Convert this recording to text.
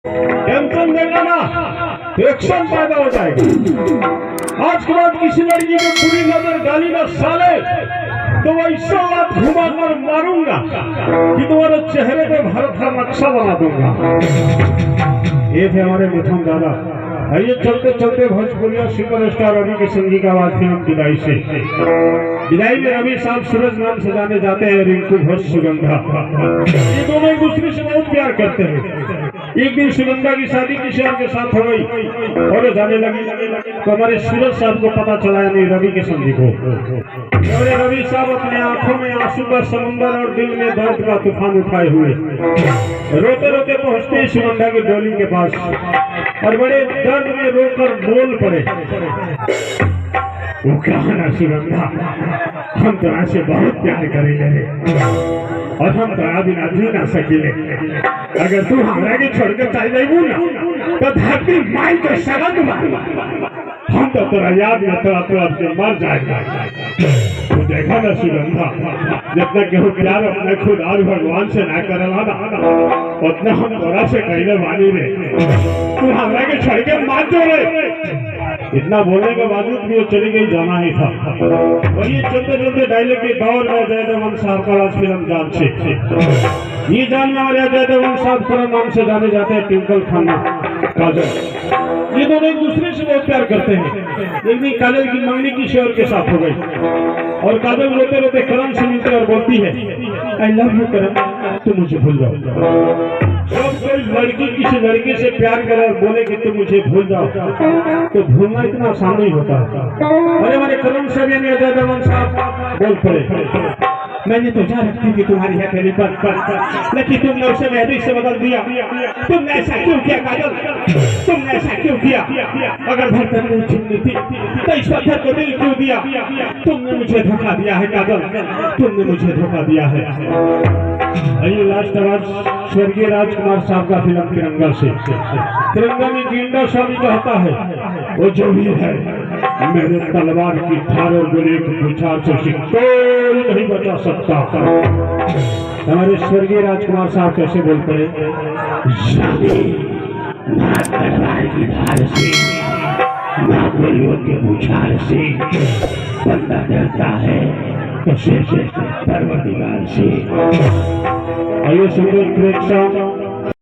Tension देगा ना action पैदा हो जाएगा। आज के बाद किसी लड़की को बुरी नजर डाली ना साले तो ऐसा बात घुमाकर मारूंगा कि तुम्हारे चेहरे पे भारत का नक्शा बना दूंगा। ये थे हमारे मिथुन दादा। आइए चलते चलते भोजपुरिया सुपरस्टार रवि किशन जी का आवाज फिल्म विदाई से। विदाई में रवि साहब सूरज नाम से जाने जाते हैं, रिंकू घोष सुगंधा। ये दोनों एक दूसरे से बहुत प्यार करते हैं। एक दिन सुगंधा की शादी किसी और के साथ हो गई और जाने लगी तो हमारे सूरज साहब को पता चला, यानी रवि किशन जी को। और रवि साहब अपने आंखों में आंसू का समुंदर और दिल में दर्द का तूफान उठाए हुए रोते रोते पहुंचते सुगंधा की डोली के पास और बड़े दर्द में रोकर बोल पड़े, वो कहा ना सुगंधा, हम तो से बहुत प्यार करेंगे और हम तोरा बिना जी ना सकेले। अगर तू हमरा के छोड़ के चल जाइबू ना तो धरती माई के सगंध मार हम तो तोरा याद में तोरा के मर जाएगा। तो देखा ना सुगंधा, जितना केहू प्यार अपने खुद और भगवान से ना करला ना उतना हम तोरा से कहले वाली रे, तू हमरा के छोड़ के मत जो रे। इतना बोलने के बावजूद भी वो चली गई, जाना ही था। और ये चलते चलते डायलॉग के दौर में जयदेवन साहब का आज फिल्म जान से ये जानने वाले जयदेवन साहब का नाम से जाने जाते हैं ट्विंकल खन्ना काजल। ये दोनों एक दूसरे से बहुत प्यार करते हैं। एक दिन काजल की मंगनी किसी और के साथ हो गई और काजल रोते रोते करण से मिलते और बोलती है, आई लव यू करण, तुम मुझे भूल जाओ। जब कोई लड़की किसी लड़के से प्यार करे और बोले कि तुम मुझे भूल जाओ तो भूलना इतना आसान नहीं होता। अरे हमारे करण से भी जयदेवन साहब बोल पड़े, मैंने तो जा रखी थी तुम्हारी हथेली पर, लेकिन तुमने उसे मेहंदी से बदल दिया। तुमने ऐसा क्यों किया काजल, तुमने ऐसा क्यों किया? अगर धड़कन नहीं छीननी थी तो इस पत्थर को दिल क्यों दिया? तुमने मुझे धोखा दिया है काजल, तुमने मुझे धोखा दिया है। आइए लास्ट आवाज स्वर्गीय राजकुमार साहब का फिल्म तिरंगा से। तिरंगा में गेंडा स्वामी कहता है, वो जो भी है मेरे तलवार की धार और गोले की बुछार से कोई नहीं बचा सकता। हमारे स्वर्गीय राजकुमार साहब कैसे बोल पड़े, ना तलवार की धार से ना गोलियों के बुछार से बंदा डरता है तो सिर्फ परवरदिगार से। आइए सुनिए